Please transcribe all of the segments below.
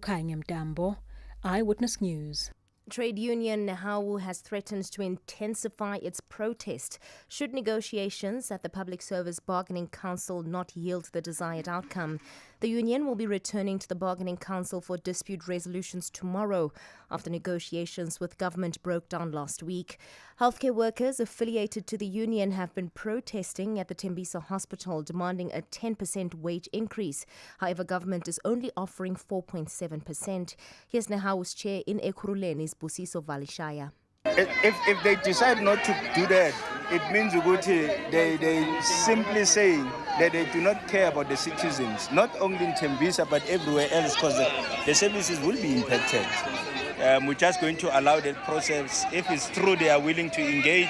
Khanya Mtambo, Eyewitness News. Trade union NEHAWU has threatened to intensify its protest should negotiations at the Public Service Bargaining Council not yield the desired outcome. The union will be returning to the Bargaining Council for dispute resolutions tomorrow after negotiations with government broke down last week. Healthcare workers affiliated to the union have been protesting at the Tembisa Hospital, demanding a 10% wage increase. However, government is only offering 4.7%. Here's NEHAWU's chair in Ekurhuleni, Busiso Valishaya. If they decide not to do that, it means they simply say that they do not care about the citizens, not only in Tembisa but everywhere else, because the services will be impacted. We're just going to allow that process. If it's true they are willing to engage,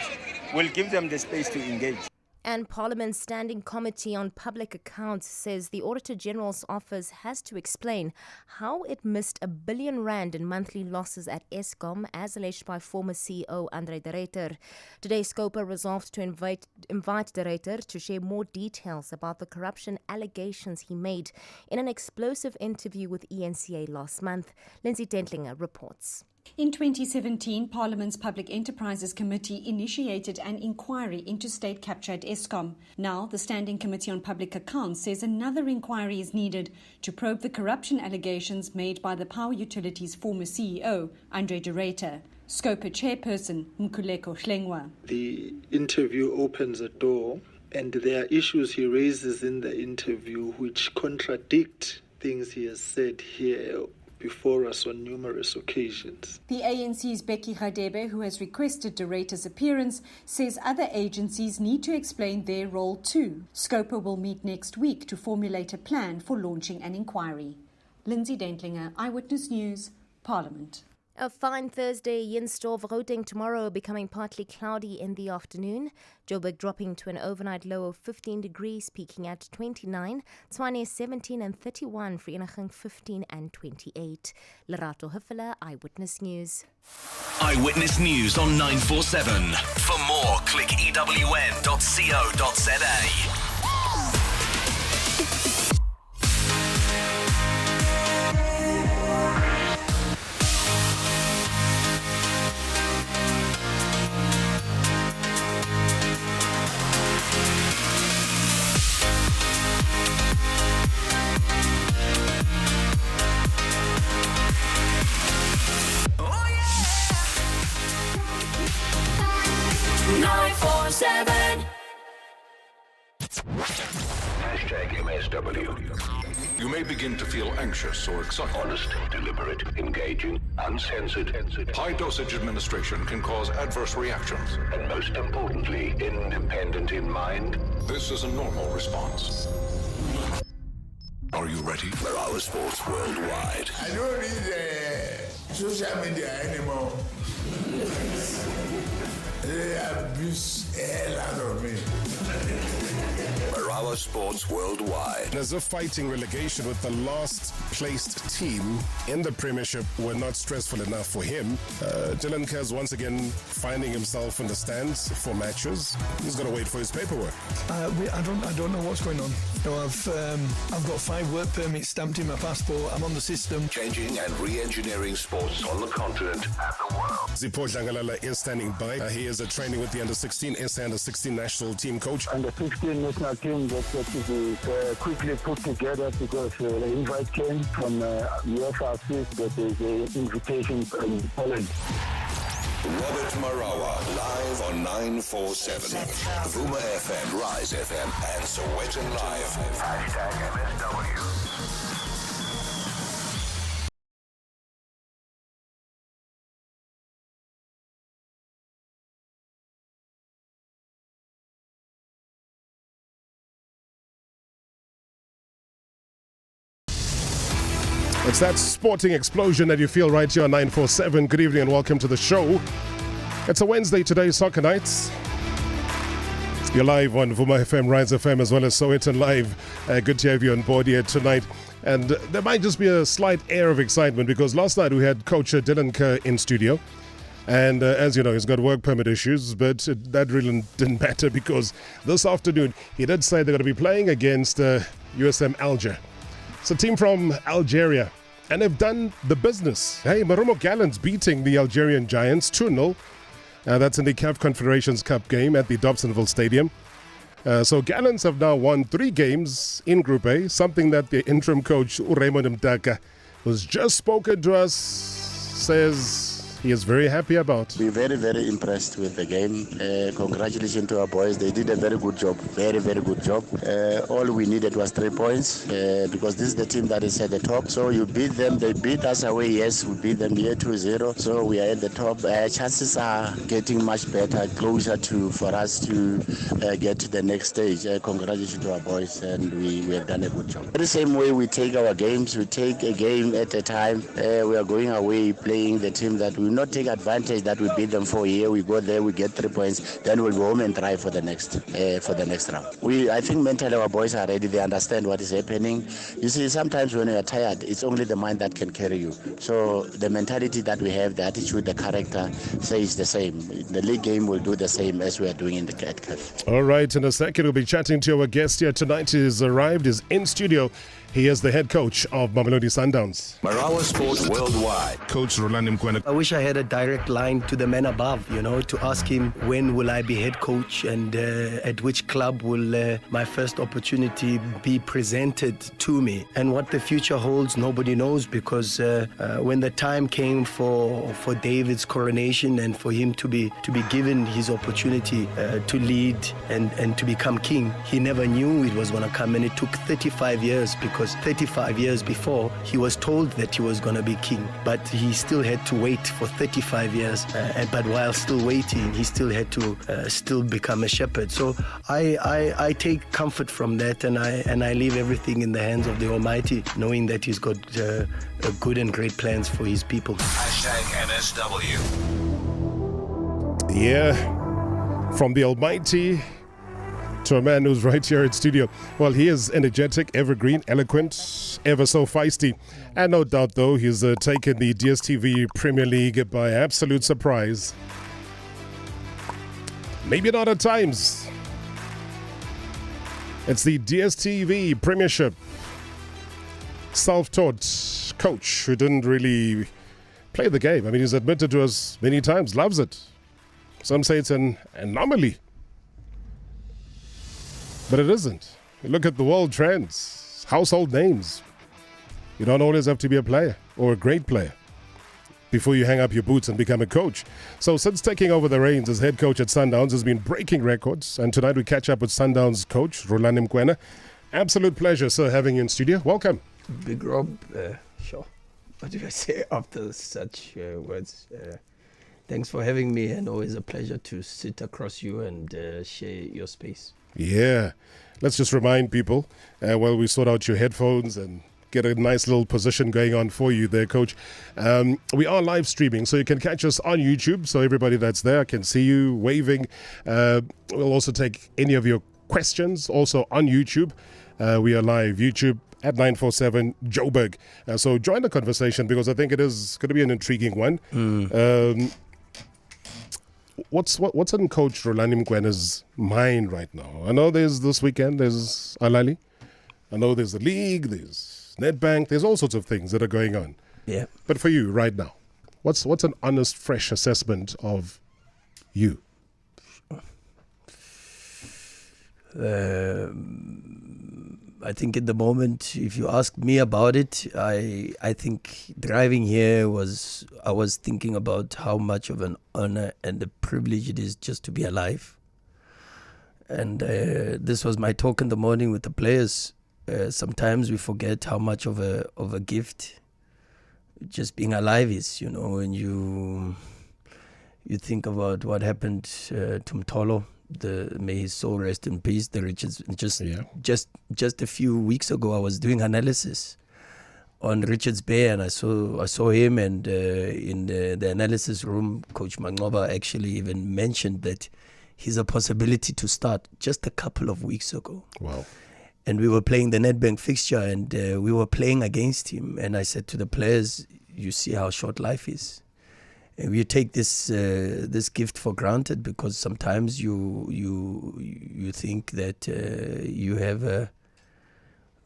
we'll give them the space to engage. And Parliament's Standing Committee on Public Accounts says the Auditor General's office has to explain how it missed R1 billion in monthly losses at Eskom, as alleged by former CEO Andre de Ruyter. Today, Scopa resolved to invite de Ruyter to share more details about the corruption allegations he made in an explosive interview with ENCA last month. Lindsay Dentlinger reports. In 2017, Parliament's Public Enterprises Committee initiated an inquiry into state capture at Eskom. Now, the Standing Committee on Public Accounts says another inquiry is needed to probe the corruption allegations made by the power utility's former CEO, Andre de Ruyter. Scopa chairperson, Mkhuleko Hlengwa. The interview opens a door, and there are issues he raises in the interview which contradict things he has said here before us on numerous occasions. The ANC's Becky Radebe, who has requested de Ruyter's appearance, says other agencies need to explain their role too. Scopa will meet next week to formulate a plan for launching an inquiry. Lindsay Dentlinger, Eyewitness News, Parliament. A fine Thursday, Yinsdorf Gauteng tomorrow becoming partly cloudy in the afternoon. Joburg dropping to an overnight low of 15 degrees, peaking at 29. Tshwane 17 and 31, Vereeniging 15 and 28. Lerato Huffler, Eyewitness News. Eyewitness News on 947. For more, click ewn.co.za. 947. #MSW. You may begin to feel anxious or excited. Honest, deliberate, engaging, uncensored. High dosage administration can cause adverse reactions. And most importantly, independent in mind. This is a normal response. Are you ready? Marawa Sports Worldwide. I don't read social media anymore. They abuse the hell out of me. Marawa Sports Worldwide. As if fighting relegation with the last placed team in the Premiership were not stressful enough for him, Dylan Kerr's once again finding himself in the stands for matches. He's got to wait for his paperwork. I don't know what's going on. No, I've got 5 work permits stamped in my passport. I'm on the system. Changing and re-engineering sports on the continent and the world. Zipho Dlangalala is standing by. He is at training with the Under-16 SA Under-16 national team coach. Under-16 national team that to be quickly put together because the invite came from UEFA assist that there is an invitation from Poland. Robert Marawa, live on 947. Vuma FM, Rise FM, and Sowetan Live. #MSW. It's that sporting explosion that you feel right here on 947. Good evening and welcome to the show. It's a Wednesday today, Soccer Nights. You're live on Vuma FM, Rise FM, as well as Sowetan Live. Good to have you on board here tonight. And there might just be a slight air of excitement because last night we had Coach Dylan Kerr in studio. And as you know, he's got work permit issues, but that really didn't matter because this afternoon he did say they're going to be playing against USM Alger. It's a team from Algeria. and have done the business. Hey, Marumo Gallants beating the Algerian Giants 2-0. That's in the CAF Confederations Cup game at the Dobsonville Stadium. So Gallants have now won 3 games in Group A, something that the interim coach Raymond Mdaka, who's just spoken to us, says he is very happy about. We're very, very impressed with the game. Congratulations to our boys. They did a very good job. Very, very good job. All we needed was 3 points because this is the team that is at the top. So you beat them. They beat us away. Yes, we beat them here 2-0. So we are at the top. Chances are getting much better, closer for us to get to the next stage. Congratulations to our boys, and we have done a good job. The same way we take our games. We take a game at a time. We are going away playing the team that we not take advantage that we beat them for a year. We go there, we get 3 points, then we'll go home and try for the next round. I think mentally our boys are ready. They understand what is happening. You see, sometimes when you are tired, it's only the mind that can carry you. So the mentality that we have, the attitude, the character, says the same. The league game will do the same as we are doing in the CAF. All right, in a second we'll be chatting to our guest here tonight. He's arrived, is in studio. He is the head coach of Mamelodi Sundowns. Marawa Sports Worldwide. Coach Rulani Mokwena. I wish I had a direct line to the man above, to ask him when will I be head coach and at which club will my first opportunity be presented to me. And what the future holds, nobody knows, because when the time came for David's coronation and for him to be given his opportunity to lead and to become king, he never knew it was going to come, and it took 35 years because 35 years before he was told that he was going to be king, but he still had to wait for 35 years, but while still waiting he still had to still become a shepherd. So I take comfort from that, and I leave everything in the hands of the Almighty, knowing that he's got good and great plans for his people. #NSW. Yeah, from the Almighty to a man who's right here in studio. Well, he is energetic, evergreen, eloquent, ever so feisty. And no doubt, though, he's taken the DStv Premier League by absolute surprise. Maybe not at times. It's the DStv Premiership. Self-taught coach who didn't really play the game. I mean, he's admitted to us many times, loves it. Some say it's an anomaly. But it isn't. You look at the world trends, household names. You don't always have to be a player or a great player before you hang up your boots and become a coach. So since taking over the reins as head coach at Sundowns, has been breaking records. And tonight we catch up with Sundowns coach Rulani Mokwena. Absolute pleasure, sir, having you in studio. Welcome. Big Rob, sure. What do I say after such words? Thanks for having me, and always a pleasure to sit across you and share your space. Yeah. Let's just remind people while we sort out your headphones and get a nice little position going on for you there, Coach. We are live streaming, so you can catch us on YouTube. So everybody that's there can see you waving. We'll also take any of your questions also on YouTube. We are live, YouTube at 947 Joburg. So join the conversation, because I think it is going to be an intriguing one. What's in Coach Rulani Mokwena's mind right now? I know there's this weekend, there's Alali. I know there's the league, there's Nedbank, there's all sorts of things that are going on. Yeah. But for you right now, what's an honest, fresh assessment of you? I think at the moment, if you ask me about it, I think driving here I was thinking about how much of an honor and a privilege it is just to be alive. And this was my talk in the morning with the players. Sometimes we forget how much of a gift just being alive is, when you think about what happened to Mtolo. May his soul rest in peace. The Richards, just a few weeks ago, I was doing analysis on Richards Bay, and I saw him, and in the analysis room, Coach Mangoba actually even mentioned that he's a possibility to start just a couple of weeks ago. Wow. And we were playing the Nedbank fixture, and we were playing against him, and I said to the players, you see how short life is. And we take this gift for granted, because sometimes you think that you have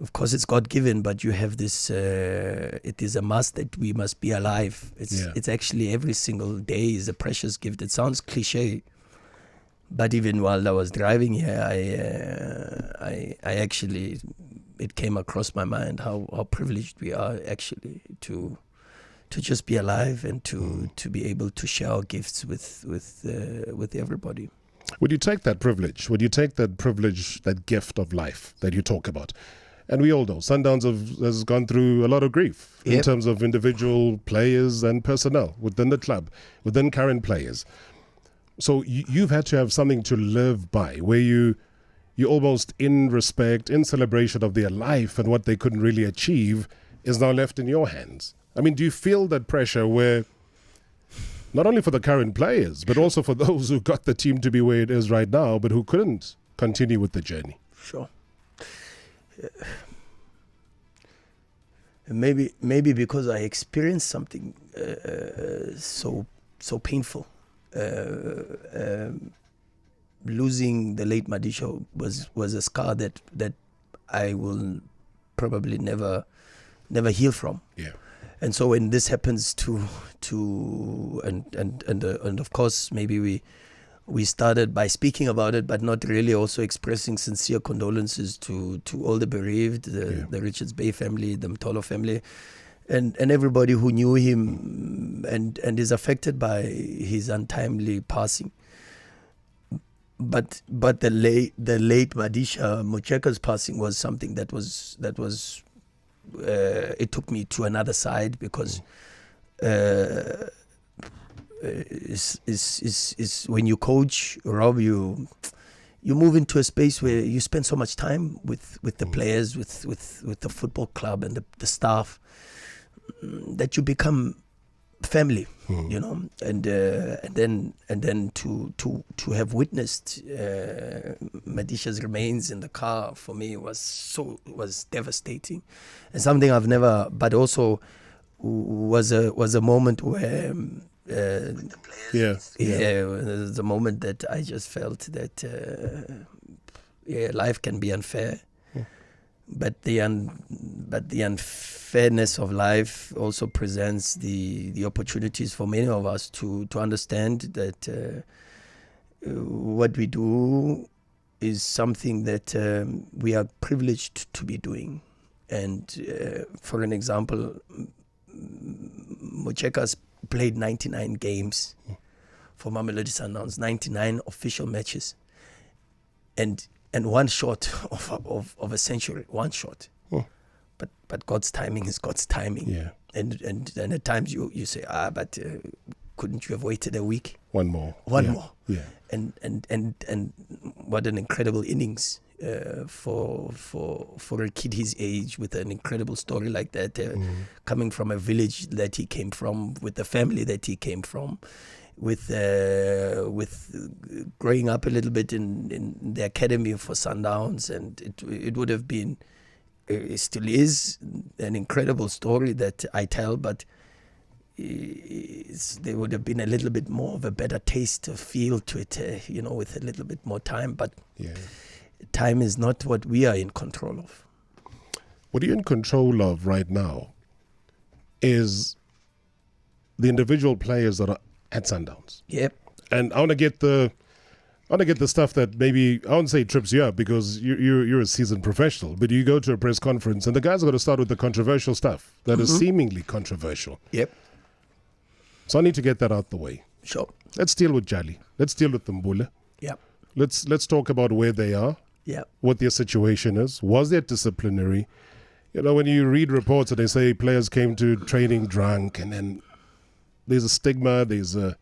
of course, it's God-given, but you have this, it is a must that we must be alive. It's actually every single day is a precious gift. It sounds cliche, but even while I was driving here, I actually, it came across my mind how privileged we are actually to just be alive and to be able to share our gifts with everybody. Would you take that privilege? Would you take that privilege, that gift of life that you talk about? And we all know Sundowns has gone through a lot of grief in terms of individual players and personnel within the club, within current players. So you've had to have something to live by, where you almost, in respect, in celebration of their life and what they couldn't really achieve, is now left in your hands. I mean, do you feel that pressure where, not only for the current players, but also for those who got the team to be where it is right now, but who couldn't continue with the journey? Sure. Maybe because I experienced something so painful. Losing the late Madisha was a scar that I will probably never heal from. Yeah. And so when this happens to of course maybe we started by speaking about it, but not really also expressing sincere condolences to all the bereaved, the Richards Bay family, the Mtolo family, and everybody who knew him and is affected by his untimely passing. But the late Madisha Mocheka's passing was something that was it took me to another side, because is when you coach, Rob, you move into a space where you spend so much time with the players, with the football club and the staff, that you become family, you know, and then to have witnessed Madisha's remains in the car, for me was devastating, and something I've never, but also was a moment where the moment that I just felt that life can be unfair. But the unfairness of life also presents the opportunities for many of us to understand that what we do is something that we are privileged to be doing. And for an example, Mocheka's played 99 games for Mamelodi Sundowns, 99 official matches, and one shot of a century, one shot. But God's timing is God's timing. Yeah. And at times you say, but couldn't you have waited a week? One more. Yeah. And what an incredible innings for a kid his age, with an incredible story like that, coming from a village that he came from, with the family that he came from, with growing up a little bit in the academy for Sundowns, and it would have been, it still is an incredible story that I tell, but there would have been a little bit more of a better taste of feel to it, with a little bit more time. But time is not what we are in control of. What you're in control of right now is the individual players that are at Sundowns. Yep. And I want to get the stuff that maybe, I won't say trips you up, because you're a seasoned professional, but you go to a press conference and the guys are going to start with the controversial stuff that is seemingly controversial. Yep. So I need to get that out the way. Sure. Let's deal with Jali. Let's deal with Mbula. Yep. Let's talk about where they are. Yep. What their situation is. Was there disciplinary? When you read reports and they say players came to training drunk, and then there's a stigma, there's a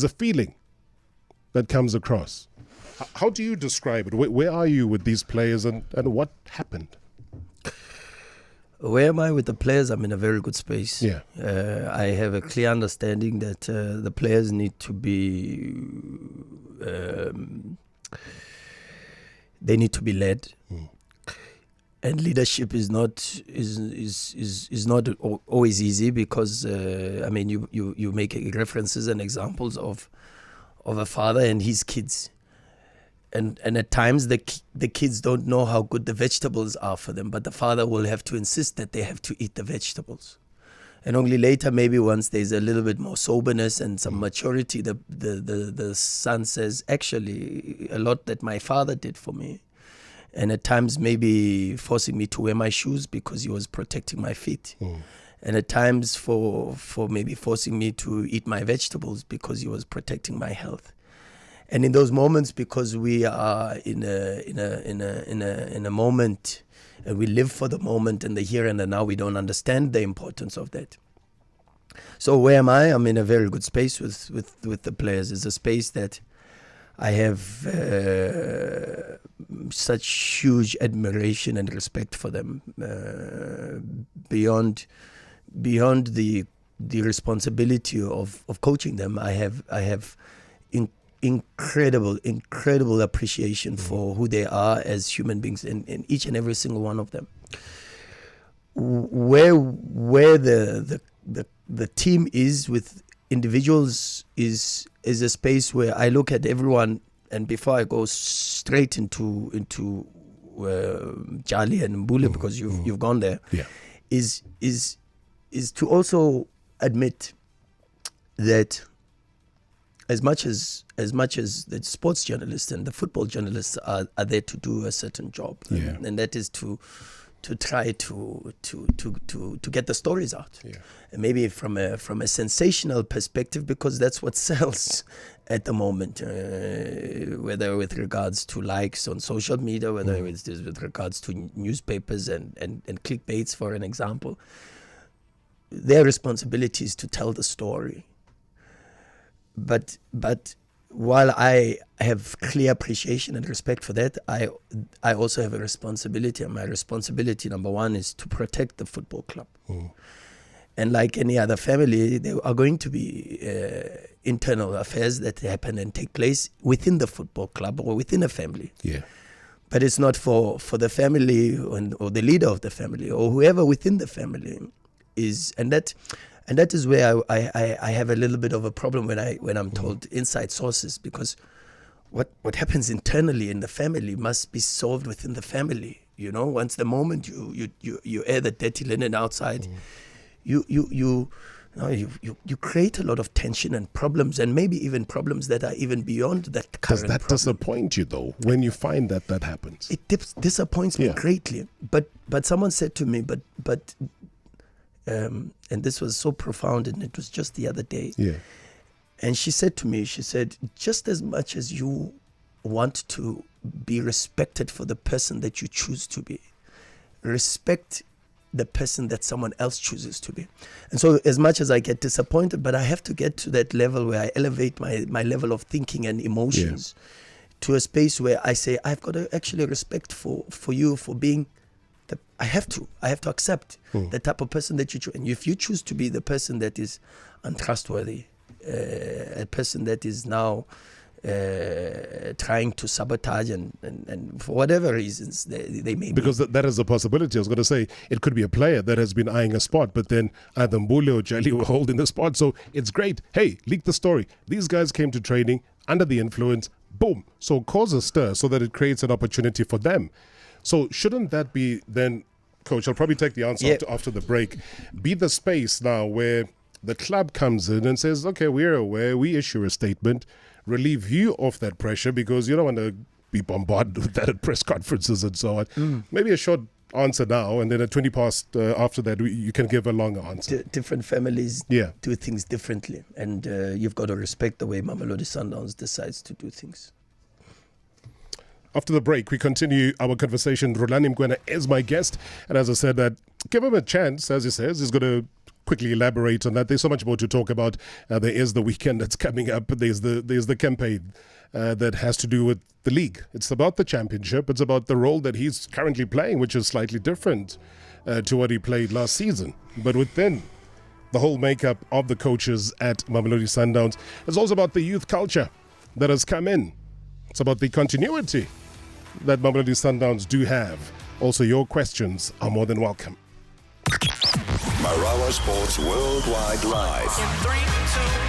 feeling that comes across. How do you describe it? Where are you with these players, and what happened? Where am I with the players? I'm in a very good space. Yeah. I have a clear understanding that the players need to be they need to be led. And leadership is not always easy, because you make references and examples of a father and his kids, at times the kids don't know how good the vegetables are for them, but the father will have to insist that they have to eat the vegetables. And only later, maybe once there's a little bit more soberness and some maturity, the son says, actually, a lot that my father did for me. And at times maybe forcing me to wear my shoes because he was protecting my feet. And at times for maybe forcing me to eat my vegetables because he was protecting my health. And in those moments, because we are in a moment, and we live for the moment and the here and the now, we don't understand the importance of that. So where am I? I'm in a very good space with the players. It's a space that I have such huge admiration and respect for them, beyond the responsibility of coaching them. I have incredible appreciation for who they are as human beings, in each and every single one of them. Where the team is with individuals is a space where I look at everyone, and before I go straight into Jali and Mbule, because you've gone there, is to also admit that as much as the sports journalists and the football journalists are there to do a certain job, and that is to try to get the stories out, and maybe from a sensational perspective, because that's what sells at the moment, whether with regards to likes on social media, whether it's with regards to newspapers and clickbaits, for an example. Their responsibility is to tell the story. But while I have clear appreciation and respect for that, I also have a responsibility, and my responsibility number one is to protect the football club. And like any other family, there are going to be internal affairs that happen and take place within the football club or within a family. But it's not for the family or the leader of the family or whoever within the family is, and that is where I have a little bit of a problem when I'm told inside sources, because what happens internally in the family must be solved within the family. You know, once the moment you air the dirty linen outside, you create a lot of tension and problems, and maybe even problems that are even beyond that current. Does that disappoint you though when you find that happens? It disappoints me greatly. But someone said to me, but. And this was so profound, and it was just the other day. And she said to me, just as much as you want to be respected for the person that you choose to be, respect the person that someone else chooses to be. And so as much as I get disappointed, but I have to get to that level where I elevate my level of thinking and emotions to a space where I say, I've got to actually respect for you for being I have to accept the type of person that you choose. And if you choose to be the person that is untrustworthy, a person that is now trying to sabotage and for whatever reasons they may because that is a possibility. I was going to say it could be a player that has been eyeing a spot, but then either Mbule or Jali were holding the spot. So it's great. Hey, leak the story. These guys came to training under the influence. Boom. So cause a stir so that it creates an opportunity for them. So shouldn't that be then, Coach, I'll probably take the answer after the break, be the space now where the club comes in and says, okay, we're aware, we issue a statement, relieve you of that pressure because you don't want to be bombarded with that at press conferences and so on. Maybe a short answer now, and then at 20 past after that, you can give a longer answer. Different families do things differently, and you've got to respect the way Mamelodi Sundowns decides to do things. After the break, we continue our conversation. Rulani Mokwena is my guest. And as I said, that give him a chance, as he says. He's going to quickly elaborate on that. There's so much more to talk about. There is the weekend that's coming up. There's the campaign that has to do with the league. It's about the championship. It's about the role that he's currently playing, which is slightly different to what he played last season. But within the whole makeup of the coaches at Mamelodi Sundowns, it's also about the youth culture that has come in. It's about the continuity that Mamelodi Sundowns do have. Also, your questions are more than welcome. Marawa Sports Worldwide Live. In 3,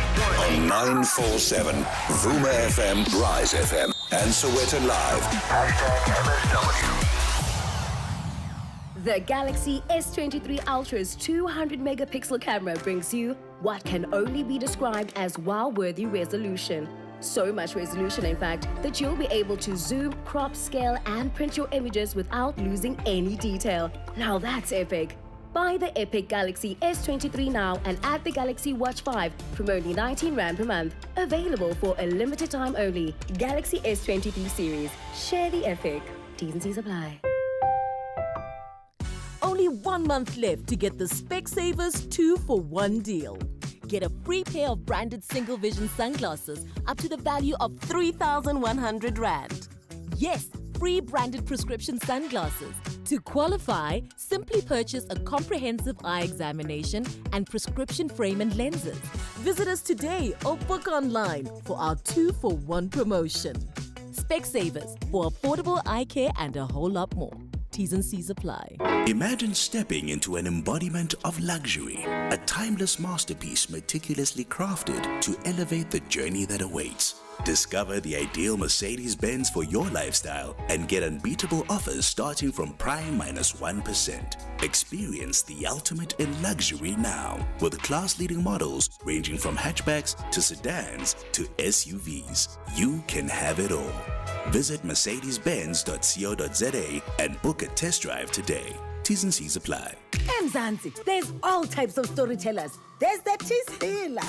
2, On 947, Vuma FM, Rise FM, and Soweto Live. MSW. The Galaxy S23 Ultra's 200-megapixel camera brings you what can only be described as wow-worthy resolution. So much resolution, in fact, that you'll be able to zoom, crop, scale, and print your images without losing any detail. Now that's epic. Buy the epic Galaxy S23 now and add the Galaxy Watch 5 from only 19 Rand per month. Available for a limited time only. Galaxy S23 series. Share the epic. T's and C's apply. Only 1 month left to get the Specsavers 2-for-1 deal. Get a free pair of branded single vision sunglasses up to the value of 3,100 Rand. Yes, free branded prescription sunglasses. To qualify, simply purchase a comprehensive eye examination and prescription frame and lenses. Visit us today or book online for our 2-for-1 promotion. Specsavers for affordable eye care and a whole lot more. T's and C's apply. Imagine stepping into an embodiment of luxury, a timeless masterpiece meticulously crafted to elevate the journey that awaits. Discover the ideal Mercedes-Benz for your lifestyle and get unbeatable offers starting from prime -1%. Experience the ultimate in luxury now with class-leading models ranging from hatchbacks to sedans to SUVs. You can have it all. Visit mercedes-benz.co.za and book a test drive today. T's and C's apply. Mzansi, there's all types of storytellers. There's that Tisila.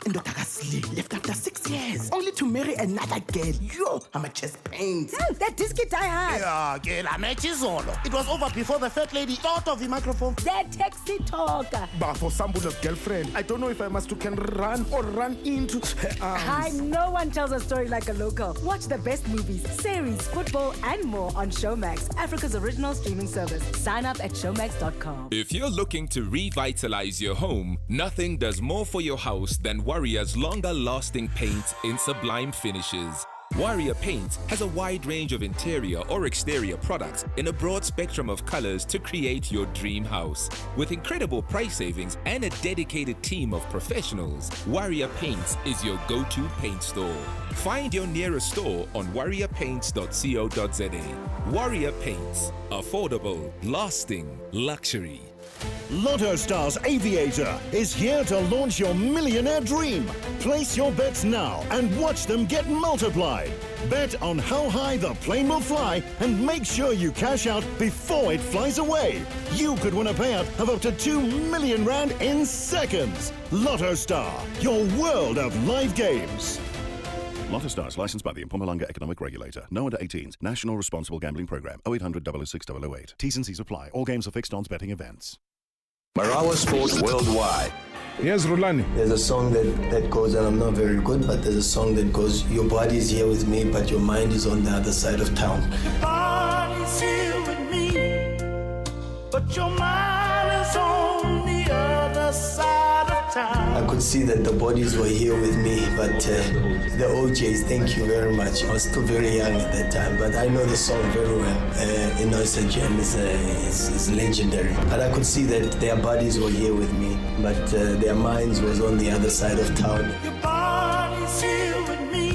Ndodakasli left after 6 years, only to marry another girl. Yo, I'm a chest pain. That disky die hard. Yeah, girl, I'm a chisolo. It was over before the fat lady thought of the microphone. That taxi talker. But for Sambulo's girlfriend, I don't know if I must can run or run into her arms. No one tells a story like a local. Watch the best movies, series, football, and more on Showmax, Africa's original streaming service. Sign up at showmax.com. If you're looking to revitalize your home, nothing does more for your house than Warrior's longer-lasting paint in sublime finishes. Warrior Paint has a wide range of interior or exterior products in a broad spectrum of colors to create your dream house. With incredible price savings and a dedicated team of professionals, Warrior Paints is your go-to paint store. Find your nearest store on warriorpaints.co.za. Warrior Paints. Affordable, lasting, luxury. Lotto Stars Aviator is here to launch your millionaire dream. Place your bets now and watch them get multiplied. Bet on how high the plane will fly and make sure you cash out before it flies away. You could win a payout of up to 2 million Rand in seconds. Lotto Star, your world of live games. Lotto Stars, licensed by the Mpumalanga Economic Regulator. No under 18s. National Responsible Gambling Program. 0800 006 008. T's and C's apply. All games are fixed odds betting events. Marawa Sports Worldwide. Yes, Rulani. There's a song that goes, and I'm not very good, but there's a song that goes, your body is here with me, but your mind is on the other side of town. Your body's here with me, but your mind is on the other side of town. I could see that the bodies were here with me, but the OJs, thank you very much. I was still very young at that time, but I know the song very well. It's a gem, it's legendary. But I could see that their bodies were here with me, but their minds was on the other side of town. Your body's here with me,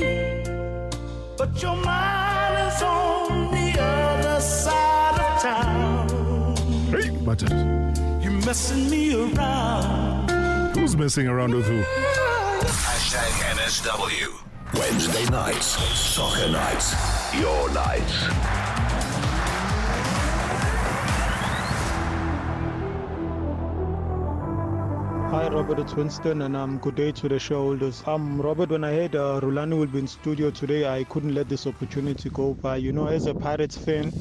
but your mind is on the other side of town. Hey, but you're messing me around. Who's messing around with who? #NSW. Wednesday nights, soccer nights, your nights. Hi Robert, it's Winston and good day to the shareholders. Robert, when I heard Rulani will be in studio today, I couldn't let this opportunity go by. You know, as a Pirates fan,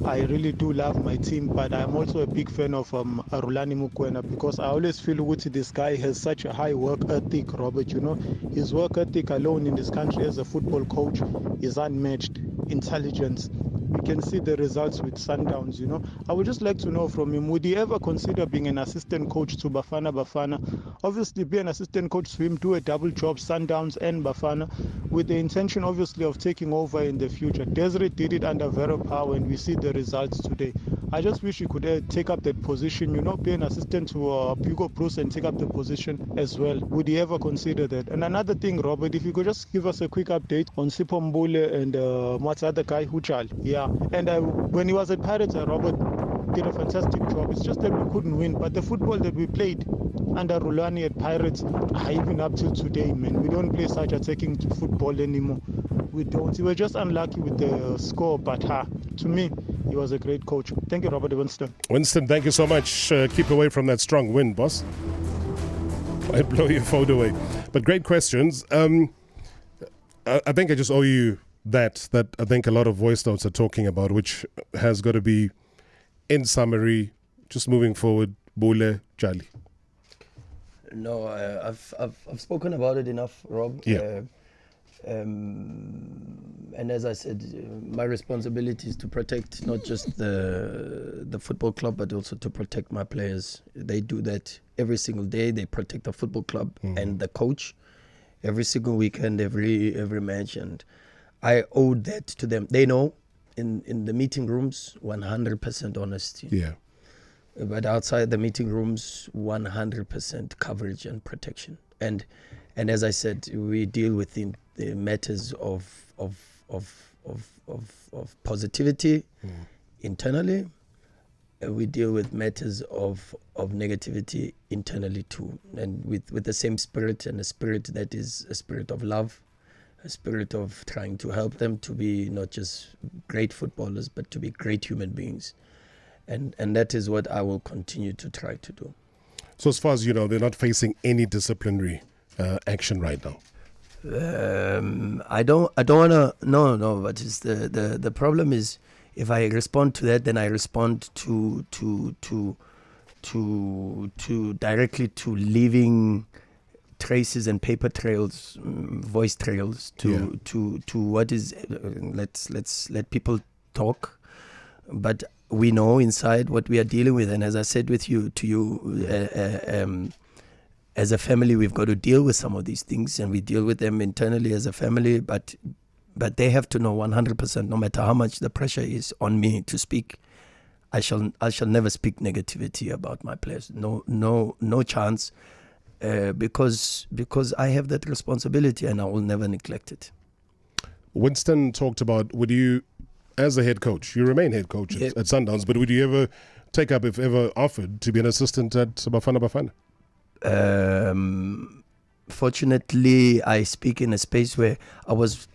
I really do love my team, but I'm also a big fan of Rulani Mokwena, because I always feel this guy has such a high work ethic, Robert. You know, his work ethic alone in this country as a football coach is unmatched. Intelligence, We can see the results with Sundowns, you know. I would just like to know from him, would he ever consider being an assistant coach to Bafana Bafana? Obviously, be an assistant coach to him, do a double job, Sundowns and Bafana, with the intention, obviously, of taking over in the future. Desiree did it under Vero Power, and we see the results today. I just wish he could take up that position, you know, be an assistant to Hugo Bruce and take up the position as well. Would he ever consider that? And another thing, Robert, if you could just give us a quick update on Sipho Mbule and what's the other guy, Huchal. Yeah. And when he was at Pirates, Robert did a fantastic job. It's just that we couldn't win. But the football that we played under Rulani at Pirates, even up till today, man, we don't play such attacking football anymore. We don't. We were just unlucky with the score, but to me, he was a great coach. Thank you, Robert Winston. Winston, thank you so much. Keep away from that strong wind, boss. I'd blow your phone away. But great questions. I think I just owe you that I think a lot of voice notes are talking about, which has got to be, in summary, just moving forward, Bule, Jali. No, I've spoken about it enough, Rob. Yeah. And as I said, my responsibility is to protect not just the football club, but also to protect my players. They do that every single day. They protect the football club and the coach every single weekend, every match, and I owe that to them. They know in the meeting rooms, 100% honesty. Yeah. But outside the meeting rooms, 100% coverage and protection. And as I said, we deal with the matters of positivity internally. We deal with matters of negativity internally too, and with the same spirit, and a spirit that is a spirit of love, a spirit of trying to help them to be not just great footballers, but to be great human beings. And that is what I will continue to try to do. So as far as you know, they're not facing any disciplinary action right now. I don't wanna no, but it's the problem is, if I respond to that, then I respond to directly to leaving traces and paper trails, voice trails to what is. Let's let people talk, but we know inside what we are dealing with, and as I said to you, as a family, we've got to deal with some of these things, and we deal with them internally as a family, but they have to know 100%, no matter how much the pressure is on me to speak, I shall never speak negativity about my players. No chance, because I have that responsibility, and I will never neglect it. Winston talked about, would you, as a head coach, you remain head coach at Sundowns, but would you ever take up, if ever offered, to be an assistant at Bafana Bafana? Fortunately, I speak in a space where I was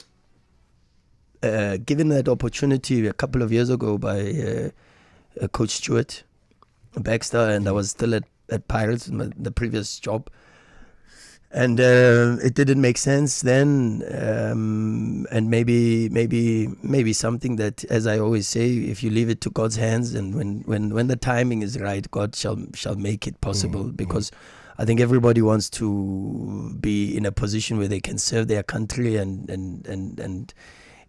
given that opportunity a couple of years ago by Coach Stuart Baxter, and I was still at Pirates, the previous job. And it didn't make sense then, and maybe something that, as I always say, if you leave it to God's hands, and when the timing is right, God shall make it possible. Because I think everybody wants to be in a position where they can serve their country, and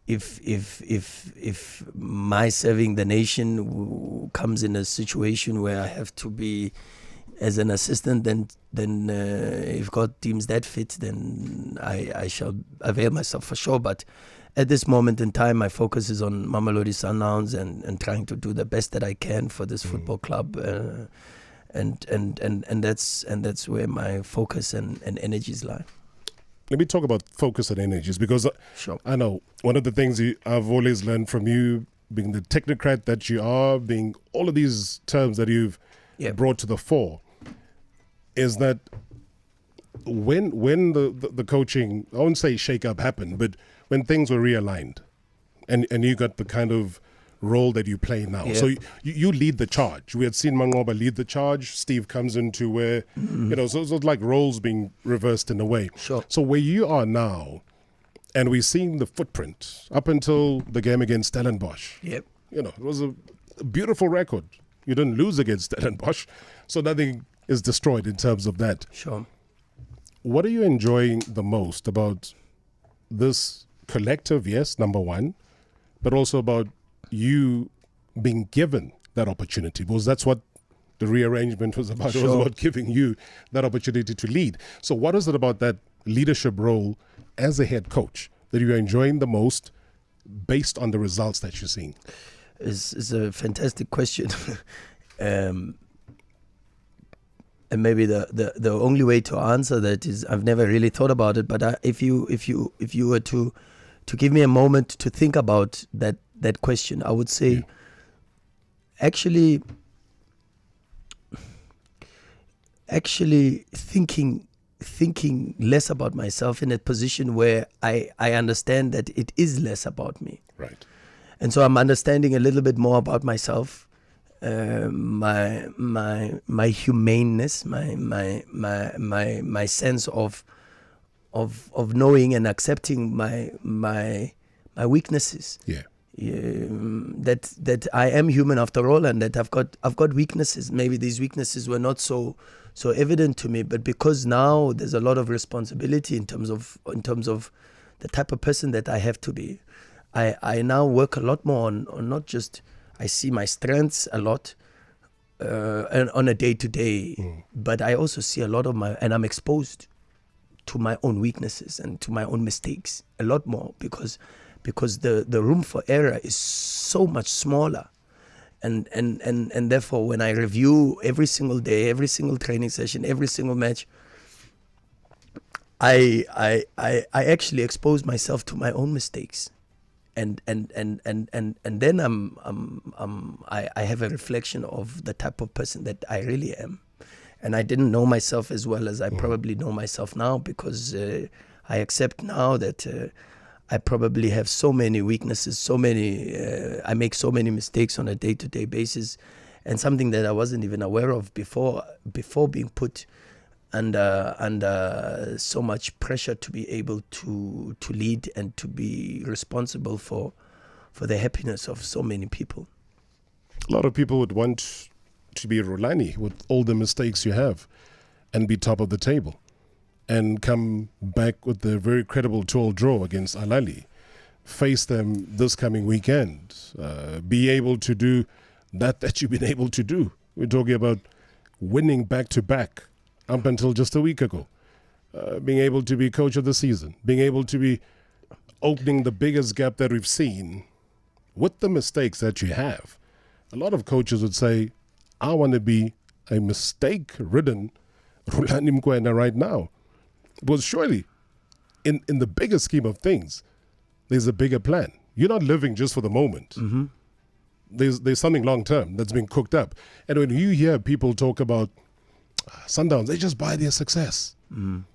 if my serving the nation comes in a situation where I have to be as an assistant, then if God deems that fit, then I shall avail myself for sure. But at this moment in time, my focus is on Mamelodi Sundowns and trying to do the best that I can for this football club, and that's where my focus and energies lie. Let me talk about focus and energies, because I know one of the things I've always learned from you, being the technocrat that you are, being all of these terms that you've brought to the fore, is that when the coaching, I won't say shake-up happened, but when things were realigned and you got the kind of role that you play now. Yeah. So you lead the charge. We had seen Mangoba lead the charge. Steve comes into where, so it's like roles being reversed in a way. Sure. So where you are now, and we're seeing the footprint up until the game against Stellenbosch. Yep. It was a beautiful record. You didn't lose against Stellenbosch, so nothing is destroyed in terms of that. Sure. What are you enjoying the most about this collective, yes, number one, but also about you being given that opportunity? Because that's what the rearrangement was about. It was about giving you that opportunity to lead. So what is it about that leadership role as a head coach that you're enjoying the most based on the results that you're seeing? It's a fantastic question. And maybe the only way to answer that is, I've never really thought about it, but if you were to give me a moment to think about that question, I would say actually thinking less about myself in a position where I understand that it is less about me. Right. And so I'm understanding a little bit more about myself, my humaneness, my sense of knowing and accepting my weaknesses. Yeah. That I am human after all, and that I've got weaknesses. Maybe these weaknesses were not so evident to me, but because now there's a lot of responsibility in terms of the type of person that I have to be. I now work a lot more on not just, I see my strengths a lot and on a day-to-day, but I also see a lot of and I'm exposed to my own weaknesses and to my own mistakes a lot more because the room for error is so much smaller. And therefore, when I review every single day, every single training session, every single match, I actually expose myself to my own mistakes. And then I have a reflection of the type of person that I really am. And I didn't know myself as well as I probably know myself now, because I accept now that I probably have so many weaknesses, I make so many mistakes on a day-to-day basis, and something that I wasn't even aware of before being put under so much pressure to be able to lead and to be responsible for the happiness of so many people. A lot of people would want to be Rulani with all the mistakes you have and be top of the table and come back with the very credible 12 draw against Alali, face them this coming weekend, be able to do that you've been able to do. We're talking about winning back-to-back up until just a week ago, being able to be coach of the season, being able to be opening the biggest gap that we've seen with the mistakes that you have. A lot of coaches would say, I want to be a mistake-ridden Rulani Mokwena right now. Because surely, in the bigger scheme of things, there's a bigger plan. You're not living just for the moment. Mm-hmm. There's something long-term that's been cooked up. And when you hear people talk about Sundowns, they just buy their success. Mm.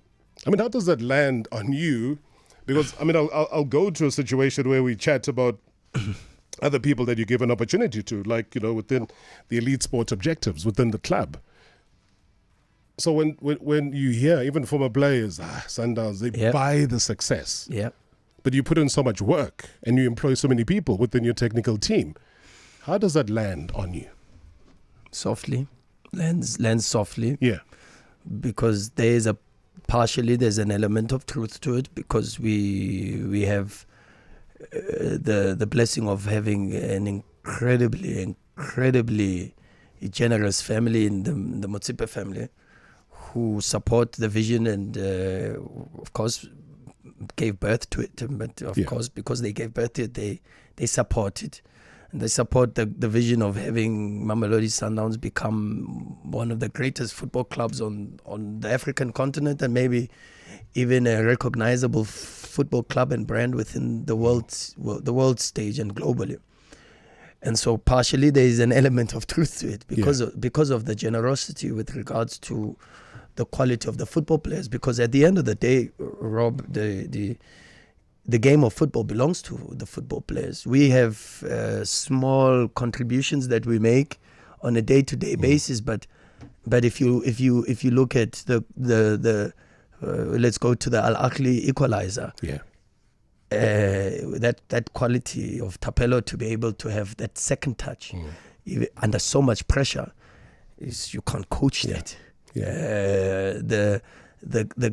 I mean, how does that land on you? Because, I mean, I'll go to a situation where we chat about other people that you give an opportunity to, like, within the elite sports objectives, within the club. So when you hear even former players, Sundowns, they buy the success. Yeah. But you put in so much work and you employ so many people within your technical team. How does that land on you? Softly. Lands softly. Yeah. Because there's an element of truth to it, because we have the blessing of having an incredibly generous family in the Motsipe family, who support the vision and of course gave birth to it. But of course, because they gave birth to it, they support it. And they support the vision of having Mamelodi Sundowns become one of the greatest football clubs on the African continent, and maybe even a recognizable football club and brand within the world stage and globally. And so partially there is an element of truth to it because of the generosity with regards to the quality of the football players. Because at the end of the day, Rob, the game of football belongs to the football players. We have small contributions that we make on a day-to-day basis, but if you look at the let's go to the Al Ahly equalizer. Yeah. That quality of Tapelo to be able to have that second touch under so much pressure, is you can't coach that. Yeah.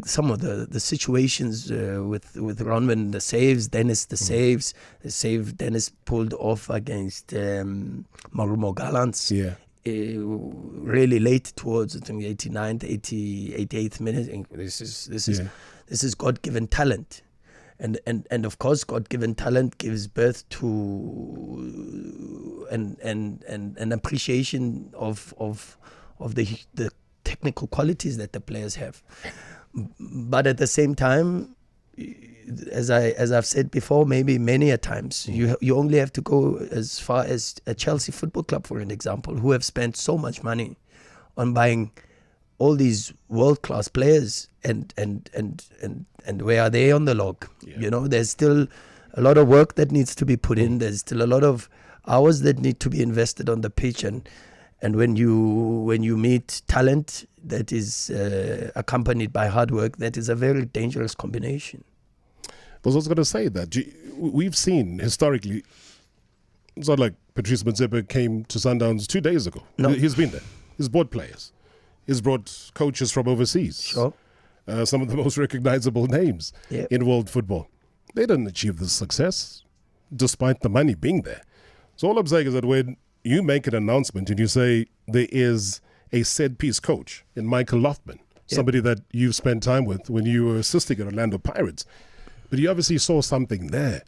some of the situations with Ronwen, the saves, Dennis, the save Dennis pulled off against Marumo Gallants. Yeah. Really late towards, I think, the 89th, 88th minute. This is God-given talent. And of course, God-given talent gives birth to an appreciation of the technical qualities that the players have. But at the same time, as I've said before, maybe many a times, you only have to go as far as a Chelsea Football Club, for an example, who have spent so much money on buying all these world-class players, and where are they on the log? You know, there's still a lot of work that needs to be put in. There's still a lot of hours that need to be invested on the pitch, and when you meet talent that is accompanied by hard work, that is a very dangerous combination. I was going to say that we've seen historically. It's not like Patrice Motsepe came to Sundowns 2 days ago. No. He's been there. He's bought players. He's brought coaches from overseas. Sure. Some of the most recognizable names in world football. They didn't achieve this success despite the money being there. So all I'm saying is that when you make an announcement and you say there is a set-piece coach in Michael Loftman, somebody that you've spent time with when you were assisting at Orlando Pirates, but you obviously saw something there.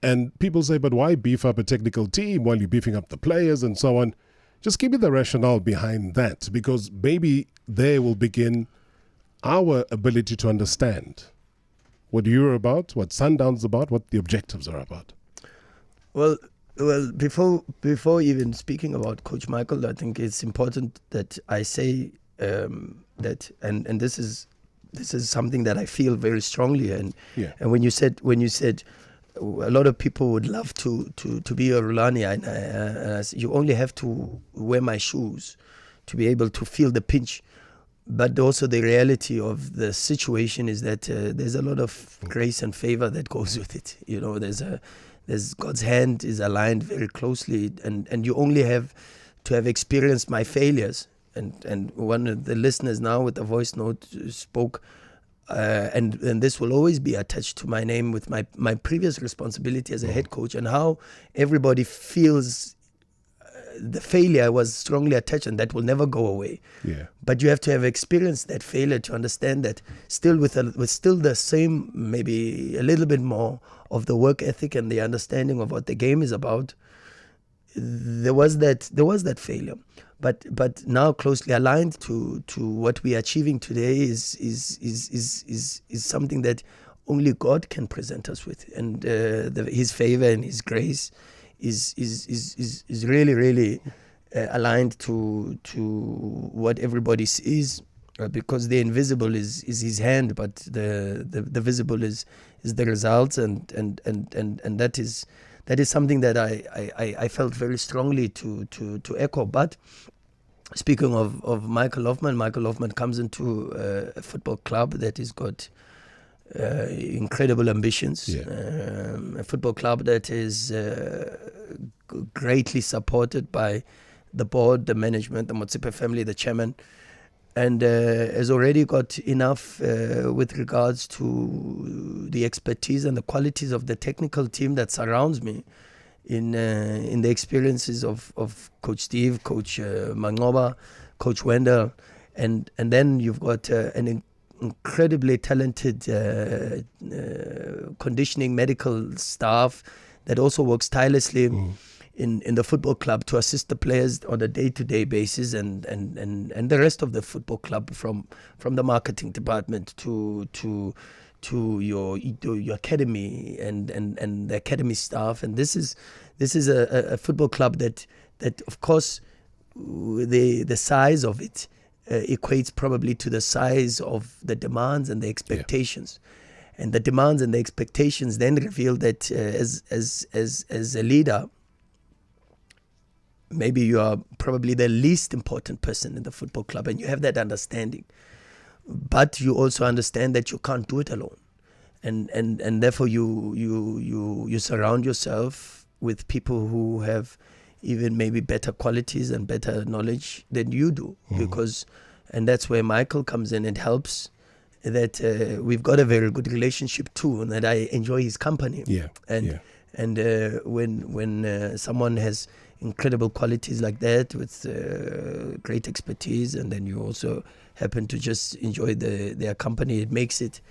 And people say, but why beef up a technical team while you're beefing up the players and so on? Just give me the rationale behind that, because maybe there will begin our ability to understand what you're about, what Sundown's about, what the objectives are about. Well, before even speaking about Coach Michael, I think it's important that I say that, and this is something that I feel very strongly. And when you said a lot of people would love to be a Rulani, and you only have to wear my shoes to be able to feel the pinch. But also the reality of the situation is that there's a lot of grace and favor that goes with it. You know, there's God's hand is aligned very closely, and you only have to have experienced my failures. And one of the listeners now with the voice note spoke. And this will always be attached to my name with my previous responsibility as a head coach, and how everybody feels the failure was strongly attached, and that will never go away. Yeah. But you have to have experienced that failure to understand that still with still the same, maybe a little bit more of the work ethic and the understanding of what the game is about, there was that failure. But now closely aligned to what we are achieving today is something that only God can present us with, and His favor and His grace is really aligned to what everybody sees, because the invisible is His hand, but the visible is the results, and that is something that I felt very strongly to echo. But speaking of Michael Loftman comes into a football club that has got incredible ambitions, a football club that is greatly supported by the board, the management, the Motsepe family, the chairman, and has already got enough with regards to the expertise and the qualities of the technical team that surrounds me in the experiences of Coach Steve, Coach Mangoba, Coach Wendell, and then you've got an incredibly talented conditioning medical staff that also works tirelessly in the football club to assist the players on a day-to-day basis, and the rest of the football club, from the marketing department to your academy and the academy staff. And this is a football club that of course the size of it equates probably to the size of the demands and the expectations. And the demands and the expectations then reveal that as a leader, maybe you are probably the least important person in the football club, and you have that understanding. But you also understand that you can't do it alone, and therefore you surround yourself with people who have even maybe better qualities and better knowledge than you do, and that's where Michael comes in and helps that we've got a very good relationship too, and that I enjoy his company. And when someone has incredible qualities like that with great expertise, and then you also happen to just enjoy their company, it makes it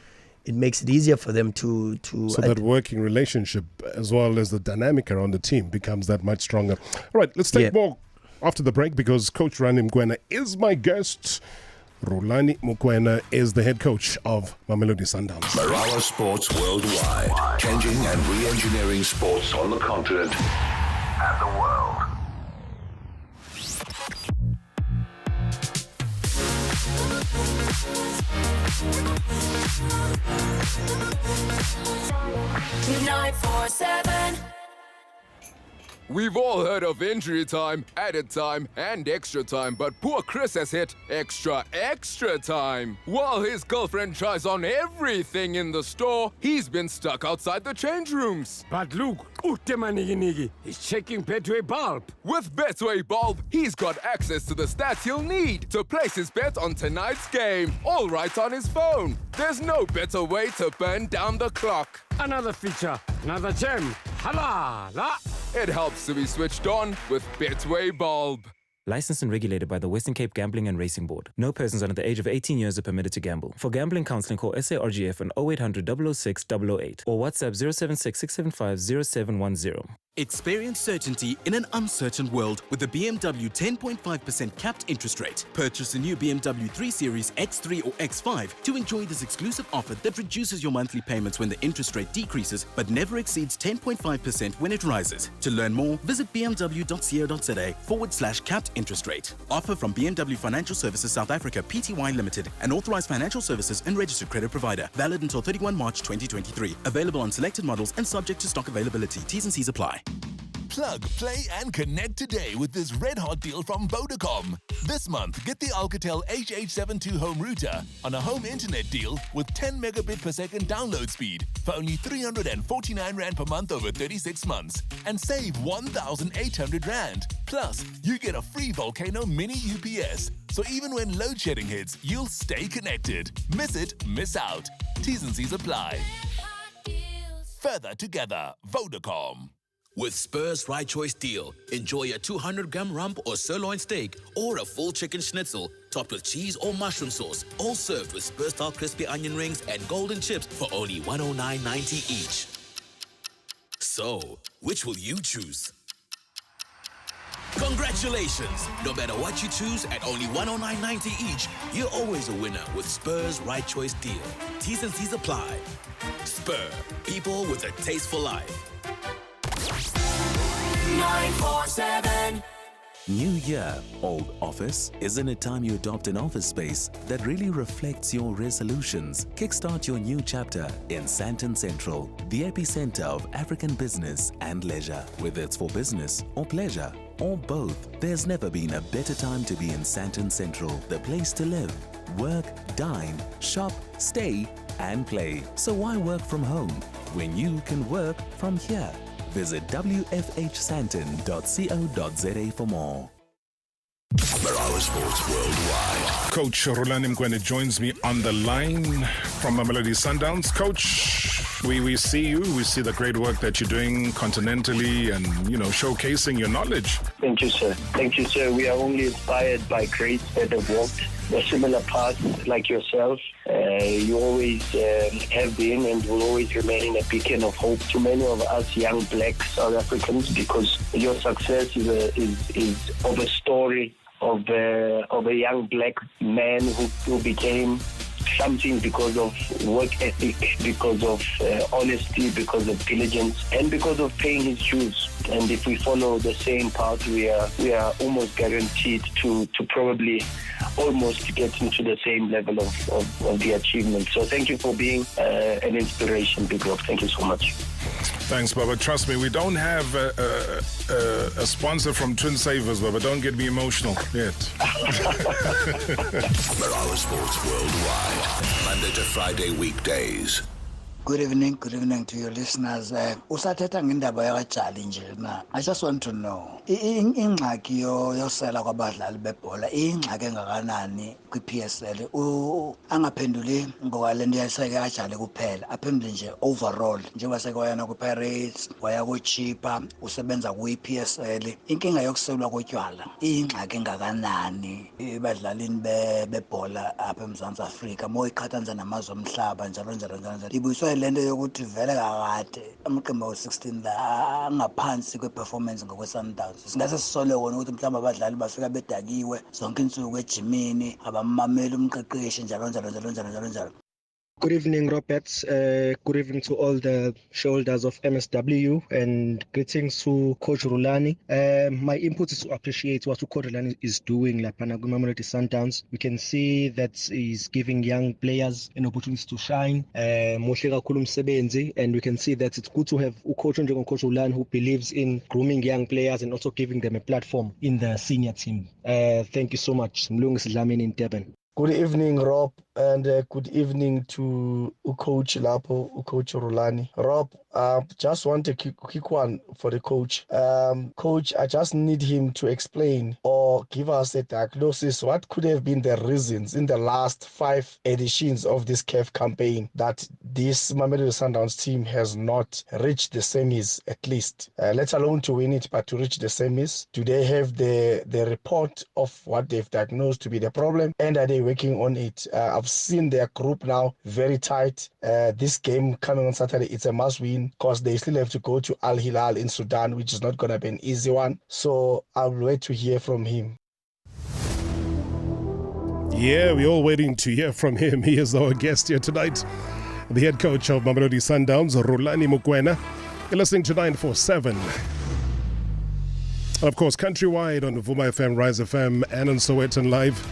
easier for them to so that working relationship as well as the dynamic around the team becomes that much stronger. All right, let's take more after the break, because Coach Rulani Mokwena is my guest. Rulani Mokwena is the head coach of Mamelodi Sundowns. Marawa Sports Worldwide, changing and re-engineering sports on the continent and the world. We've all heard of injury time, added time, and extra time, but poor Chris has hit extra time. While his girlfriend tries on everything in the store, he's been stuck outside the change rooms. But look, he's checking Betway Bulb. With Betway Bulb, he's got access to the stats he'll need to place his bet on tonight's game, all right on his phone. There's no better way to burn down the clock. Another feature, another gem. Halala! It helps to be switched on with Betway Bulb. Licensed and regulated by the Western Cape Gambling and Racing Board. No persons under the age of 18 years are permitted to gamble. For gambling counseling, call SARGF on 0800 006 008 or WhatsApp 076 675 0710. Experience certainty in an uncertain world with the BMW 10.5% capped interest rate. Purchase a new BMW 3 Series X3 or X5 to enjoy this exclusive offer that reduces your monthly payments when the interest rate decreases but never exceeds 10.5% when it rises. To learn more, visit bmw.co.za/capped interest rate. Offer from BMW Financial Services South Africa Pty Limited, an authorized financial services and registered credit provider. Valid until 31 March 2023. Available on selected models and subject to stock availability. T's and C's apply. Plug, play and connect today with this red hot deal from Vodacom. This month, get the Alcatel HH72 home router on a home internet deal with 10 megabit per second download speed for only 349 Rand per month over 36 months and save 1,800 Rand. Plus, you get a free Volcano Mini UPS. So even when load shedding hits, you'll stay connected. Miss it, miss out. T's and C's apply. Further together, Vodacom. With Spur's Right Choice deal, enjoy a 200-gram rump or sirloin steak or a full chicken schnitzel topped with cheese or mushroom sauce, all served with Spur-style crispy onion rings and golden chips for only $109.90 each. So, which will you choose? Congratulations! No matter what you choose, at only $109.90 each, you're always a winner with Spur's Right Choice deal. T's and C's apply. Spur, people with a taste for life. 947. New year, old office. Isn't it time you adopt an office space that really reflects your resolutions? Kickstart your new chapter in Sandton Central, the epicenter of African business and leisure. Whether it's for business or pleasure or both, there's never been a better time to be in Sandton Central, the place to live, work, dine, shop, stay, and play. So why work from home when you can work from here? Visit wfhsanton.co.za for more. Marawa Sports Worldwide. Coach Rulani Mokwena joins me on the line from Mamelodi Sundowns. Coach, we see you. We see the great work that you're doing continentally and, showcasing your knowledge. Thank you, sir. Thank you, sir. We are only inspired by greats that have walked a similar path like yourself. You always have been and will always remain a beacon of hope to many of us young black South Africans, because your success is of a story of a young black man who became something because of work ethic, because of honesty, because of diligence, and because of paying his dues. And if we follow the same path, we are almost guaranteed to probably almost get into the same level of the achievement. So thank you for being an inspiration, Big Rock. Thank you so much. Thanks, Baba. Trust me, we don't have a sponsor from Twin Savers, Baba. Don't get me emotional yet. Marawa Sports Worldwide, Monday to Friday weekdays. Good evening to your listeners. Usathetha ngendaba yakajali nje na. I just want to know ingxaki yosela kwabadlali bebhola ingxaki engakanani kwi-PSL. Angaphenduli ngokwale nto yaseke ajali kuphela, aphendule nje overall njengoba seke wayana ku-Pirates, waya ku-Chippa, usebenza kwi-PSL. Inkinga yokuselwa kotywala ingxaki engakanani ebadlalini bebhola apha eMzantsi Afrika moyiqhathanisa namazwe omhlaba njalo njalo njalo. Ibuyiswa lento yokuthi vele kakade amaqembu awu-16 la angaphansi kwe-performance ngokwe-Sundowns. Singase sisole wona ukuthi mhlawumbe abadlali bafika bedakiwe zonke insuku ejimini, abamameli umqeqeshi njalo njalo njalo njalo njalo njalo. Good evening, Robert. Good evening to all the shareholders of MSW, and greetings to Coach Rulani. My input is to appreciate what Coach Rulani is doing lapana Mamelodi Sundowns. We can see that he's giving young players an opportunity to shine. And we can see that it's good to have Coach Rulani who believes in grooming young players and also giving them a platform in the senior team. Thank you so much. Mlungu Sidlamini in Durban. Good evening, Rob, and good evening to Coach Lapo, Coach Rulani. Rob, just want a quick one for the coach. Coach, I just need him to explain or give us a diagnosis. What could have been the reasons in the last 5 editions of this CAF campaign that this Mamelodi Sundowns team has not reached the semis, at least, let alone to win it, but to reach the semis? Do they have the report of what they've diagnosed to be the problem, and are they working on it? I've seen their group now very tight. This game coming on Saturday, it's a must win because they still have to go to Al Hilal in Sudan, which is not going to be an easy one. So I'll wait to hear from him. Yeah, we're all waiting to hear from him. He is our guest here tonight, the head coach of Mamelodi Sundowns, Rulani Mokwena. You're listening to 947. And of course, countrywide on Vuma FM, Rise FM, and on Sowetan Live.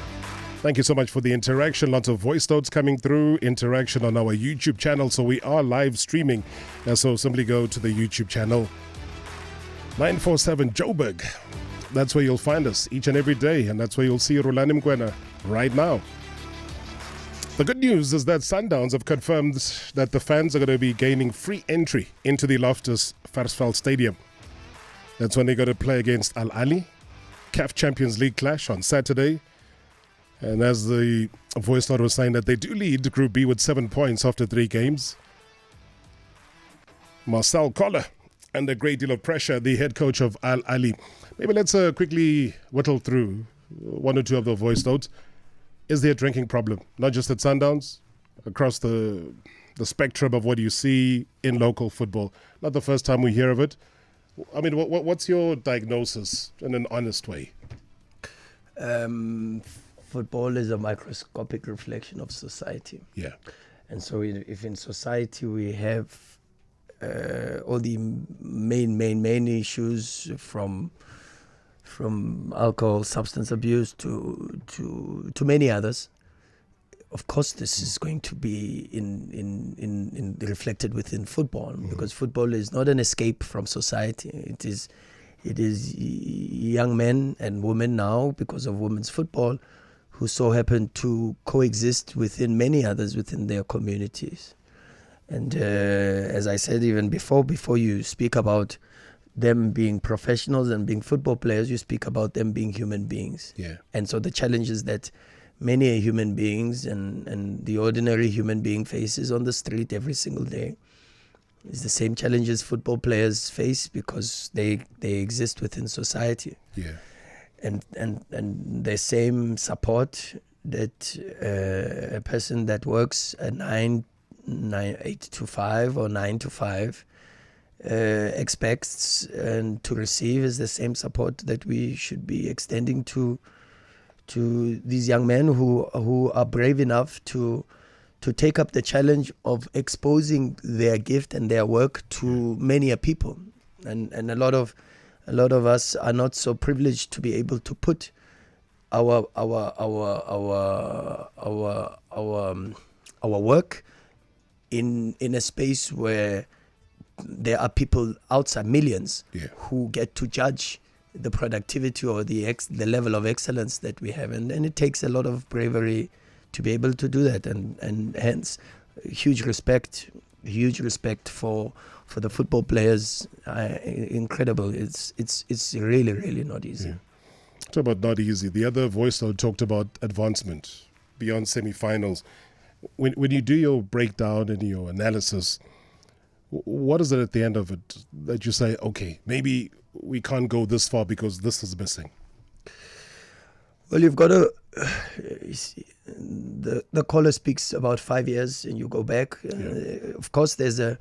Thank you so much for the interaction. Lots of voice notes coming through. Interaction on our YouTube channel. So we are live streaming. So simply go to the YouTube channel. 947 Joburg. That's where you'll find us each and every day. And that's where you'll see Rulani Mokwena right now. The good news is that Sundowns have confirmed that the fans are going to be gaining free entry into the Loftus Versfeld Stadium. That's when they're going to play against Al Ahly. CAF Champions League clash on Saturday. And as the voice note was saying, that they do lead Group B with 7 points after 3 games. Marcel Koller, under a great deal of pressure, the head coach of Al Ahly. Maybe let's quickly whittle through one or two of the voice notes. Is there a drinking problem? Not just at Sundowns, across the spectrum of what you see in local football. Not the first time we hear of it. I mean, what's your diagnosis in an honest way? Football is a microscopic reflection of society. Yeah. And so if in society we have all the main issues from alcohol, substance abuse to many others, of course this is going to be in reflected within football, because football is not an escape from society. It is young men and women now, because of women's football, who so happen to coexist within many others within their communities. And as I said even before you speak about them being professionals and being football players, you speak about them being human beings. Yeah. And so the challenges that many human beings and the ordinary human being faces on the street every single day is the same challenges football players face, because they exist within society. Yeah. And the same support that a person that works at 8 to 5 or 9 to 5 expects and to receive is the same support that we should be extending to these young men who are brave enough to take up the challenge of exposing their gift and their work to many people. And a lot of us are not so privileged to be able to put our work in a space where there are people outside, millions, who get to judge the productivity or the level of excellence that we have, and it takes a lot of bravery to be able to do that, and hence huge respect huge respect for the football players. Incredible. It's really, really not easy. Yeah. Talk about not easy. The other voice though talked about advancement beyond semi-finals. When you do your breakdown and your analysis, what is it at the end of it that you say, okay, maybe we can't go this far because this is missing? Well, you've got to. The caller speaks about 5 years, and you go back. Of course, there's a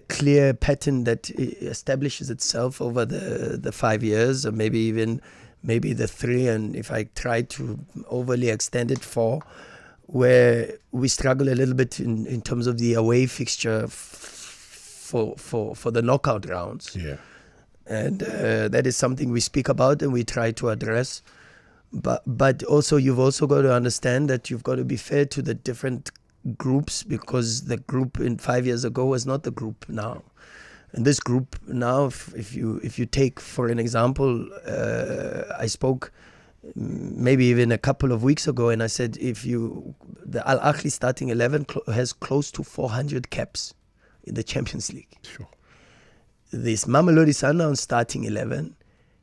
clear pattern that establishes itself over the 5 years, or maybe the 3, and if I try to overly extend it, 4, where we struggle a little bit in terms of the away fixture for the knockout rounds. Yeah. And that is something we speak about and we try to address. But also you've also got to understand that you've got to be fair to the different groups, because the group in 5 years ago was not the group now. And this group now, if you take, for an example, I spoke maybe even a couple of weeks ago, and I said the Al Ahly starting 11 has close to 400 caps in the Champions League. Sure. This Mamelodi Sundowns starting 11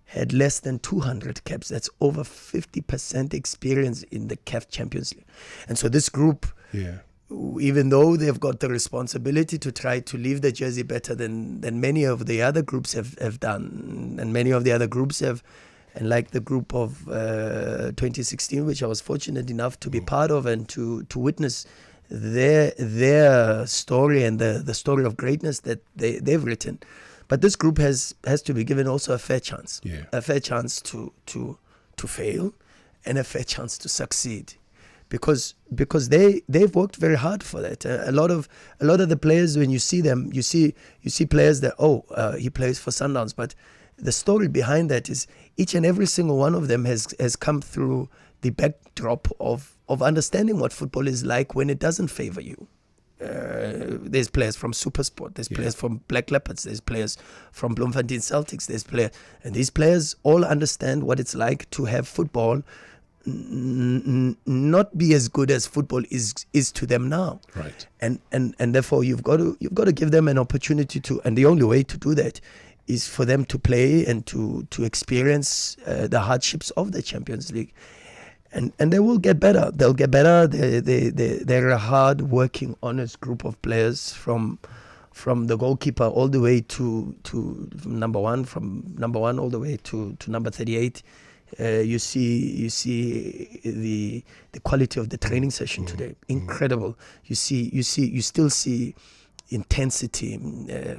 had less than 200 caps. That's over 50% experience in the CAF Champions League. And so this group, even though they've got the responsibility to try to leave the jersey better than many of the other groups have done, and many of the other groups have, and like the group of 2016, which I was fortunate enough to be part of and to witness their story and the story of greatness that they've written. But this group has to be given also a fair chance, a fair chance to fail, and a fair chance to succeed, because they've worked very hard for that. A lot of the players, when you see them, you see players that he plays for Sundowns, but the story behind that is each and every single one of them has come through the backdrop of understanding what football is like when it doesn't favor you. There's players from Supersport, there's players from Black Leopards, there's players from Bloemfontein Celtics, and these players all understand what it's like to have football not be as good as football is to them now. Right. And therefore you've got to give them an opportunity to, and the only way to do that is for them to play and to experience the hardships of the Champions League. And they will get better. They'll get better. They're a hard-working, honest group of players from the goalkeeper all the way to number one, from number 1 all the way to number 38. You see the quality of the training session today. Incredible. You still see intensity,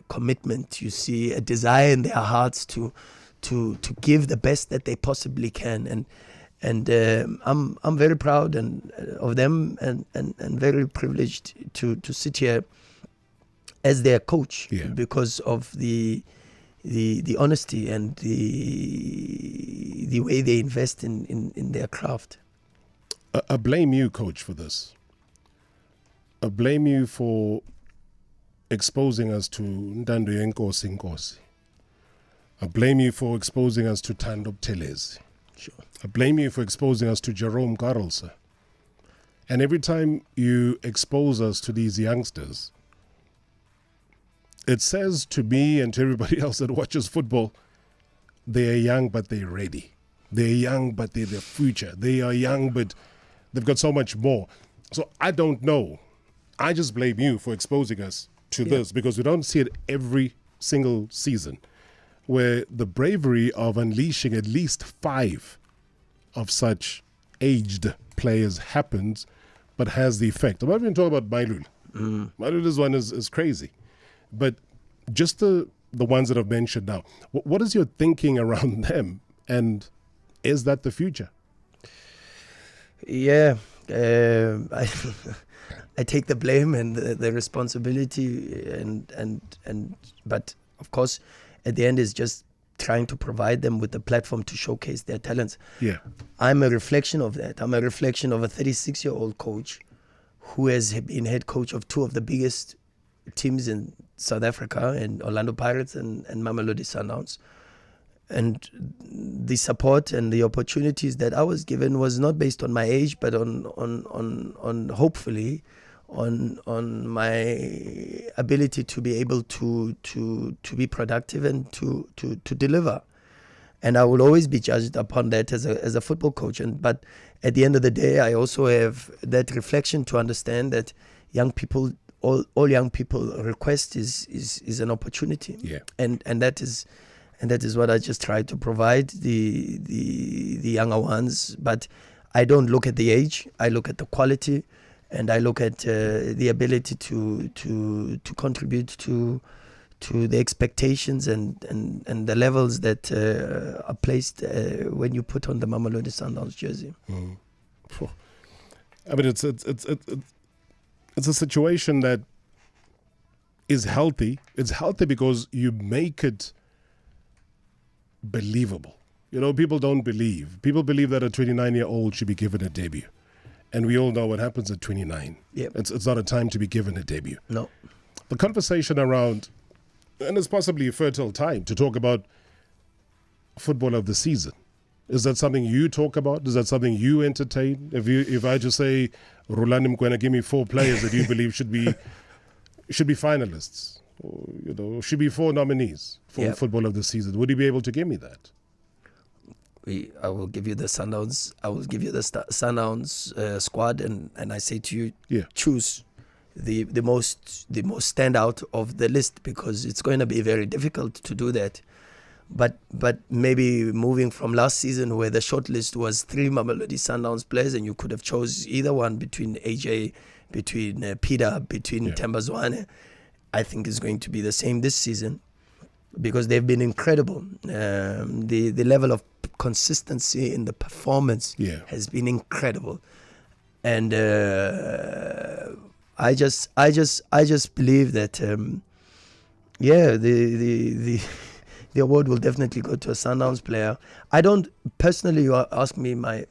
commitment. You see a desire in their hearts to give the best that they possibly can. And I'm very proud of them and very privileged to sit here as their coach because of the honesty and the way they invest in their craft. I blame you, coach, for this. I blame you for exposing us to Ndando Yenkosi Nkosi. I blame you for exposing us to Thando Buthelezi. Sure. I blame you for exposing us to Jerome Carlson. And every time you expose us to these youngsters, it says to me and to everybody else that watches football, they are young but they're ready. They're young but they're the future. They are young but they've got so much more. So I don't know. I just blame you for exposing us to this, because we don't see it every single season, where the bravery of unleashing at least 5 of such aged players happens, but has the effect. I'm not even talking about Mailul. Mailul's one is crazy. But just the ones that I've mentioned now, what is your thinking around them? And is that the future? Yeah, I take the blame and the responsibility, but of course, at the end is just trying to provide them with the platform to showcase their talents. Yeah, I'm a reflection of that. I'm a reflection of a 36-year-old coach who has been head coach of 2 of the biggest teams in South Africa, and Orlando Pirates and Mamelodi Sundowns. And the support and the opportunities that I was given was not based on my age, but on hopefully on my ability to be able to be productive and to deliver. And I will always be judged upon that as a football coach. But at the end of the day, I also have that reflection to understand that young people, all young people request is an opportunity. Yeah. And that is what I just try to provide the younger ones. But I don't look at the age. I look at the quality, and I look at the ability to contribute to the expectations and the levels that are placed when you put on the Mamelodi Sundowns jersey. Mm. I mean, it's a situation that is healthy. It's healthy because you make it believable. You know, people don't believe. People believe that a 29-year-old should be given a debut. And we all know what happens at 29. Yep. It's not a time to be given a debut. No. The conversation around, and it's possibly a fertile time to talk about football of the season. Is that something you talk about? Is that something you entertain? If I just say, Rulani Mokwena, give me 4 players that you believe should be finalists, or, should be 4 nominees for football of the season, would you be able to give me that? I will give you the Sundowns. I will give you the Sundowns squad, and I say to you, choose the most standout of the list, because it's going to be very difficult to do that. But maybe moving from last season, where the short list was 3 Mamelodi Sundowns players, and you could have chose either one between AJ, between Peter, between Themba Zwane, I think it's going to be the same this season, because they've been incredible. The level of consistency in the performance has been incredible, and I just believe that the award will definitely go to a Sundowns player. I don't personally. You ask me my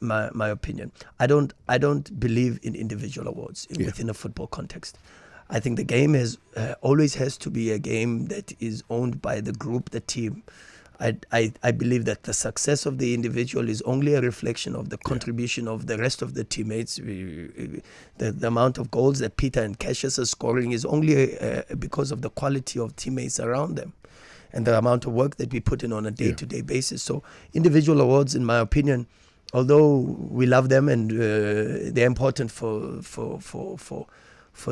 opinion. I don't believe in individual awards within a football context. I think the game always has to be a game that is owned by the group, the team. I believe that the success of the individual is only a reflection of the contribution of the rest of the teammates. The amount of goals that Peter and Cassius are scoring is only because of the quality of teammates around them, and the amount of work that we put in on a day-to-day basis. So individual awards, in my opinion, although we love them and they're important for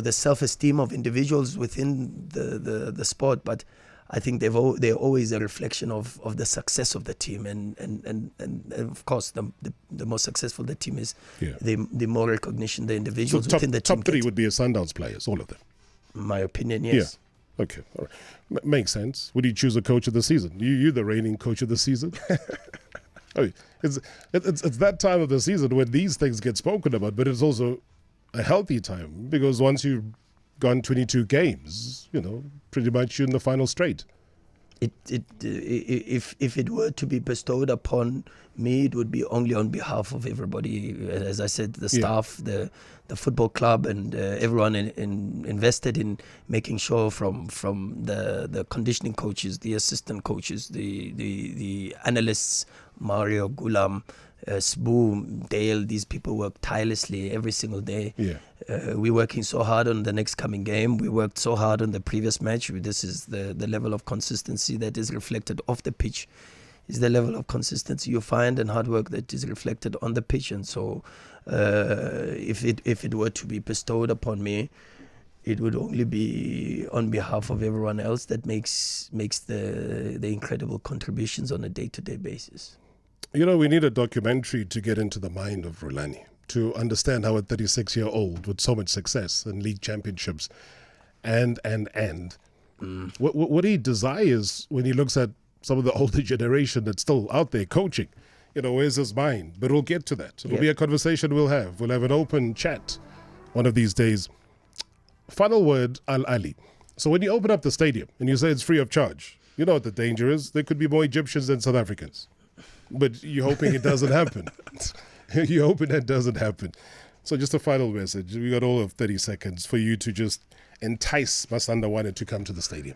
the self-esteem of individuals within the sport, but I think they're always a reflection of the success of the team, and of course the more successful the team is, the more recognition the individuals within the team top 3 get. would be a Sundowns players, all of them. In my opinion, yes. Yeah. Okay. All right. Makes sense. Would you choose a coach of the season? You're the reigning coach of the season. It's that time of the season when these things get spoken about, but it's also a healthy time, because once you've gone 22 games, pretty much you're in the final straight. If it were to be bestowed upon me, it would be only on behalf of everybody. As I said, the staff, the football club, and everyone invested in making sure from the conditioning coaches, the assistant coaches, the analysts, Mario, Gulam, Sbu, Dale, these people work tirelessly every single day. We're working so hard on the next coming game. We worked so hard on the previous match. This is the level of consistency that is reflected off the pitch, is the level of consistency you find and hard work that is reflected on the pitch. And so if it were to be bestowed upon me, it would only be on behalf of everyone else that makes the incredible contributions on a day-to-day basis. We need a documentary to get into the mind of Rulani, to understand how a 36-year-old with so much success and league championships what he desires when he looks at some of the older generation that's still out there coaching. Where's his mind? But we'll get to that. It'll be a conversation we'll have. We'll have an open chat one of these days. Final word, Ali. So when you open up the stadium and you say it's free of charge, you know what the danger is? There could be more Egyptians than South Africans. But you're hoping it doesn't happen. You're hoping that doesn't happen. So just a final message. We got all of 30 seconds for you to just entice Masanda Wane to come to the stadium.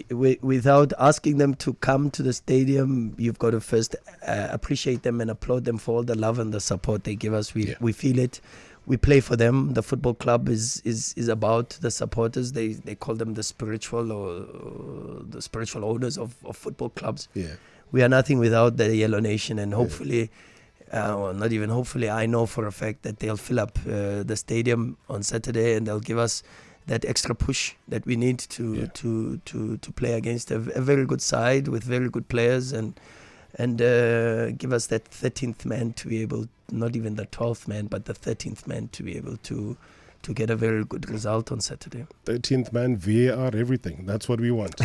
Without asking them to come to the stadium, you've got to first appreciate them and applaud them for all the love and the support they give us. We feel it. we play for them. The football club is about the supporters. They call them the spiritual owners of football clubs. Yeah. We are nothing without the Yellow Nation, and hopefully, well, not even hopefully, I know for a fact that they'll fill up the stadium on Saturday, and they'll give us that extra push that we need to play against a very good side with very good players, and give us that 13th man to be able, not even the 12th man, but the 13th man to be able to get a very good result on Saturday. 13th man, VAR, everything. That's what we want.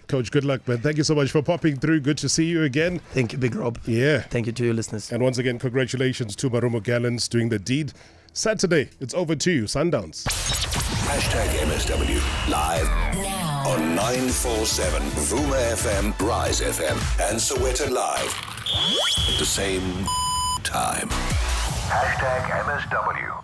Coach, good luck, man. Thank you so much for popping through. Good to see you again. Thank you, Big Rob. Yeah. Thank you to your listeners. And once again, congratulations to Marumo Gallants doing the deed. Saturday, it's over to you, Sundowns. #MSW live now on 947 Vuma FM, Rise FM, and Soweto Live at the same time. #MSW.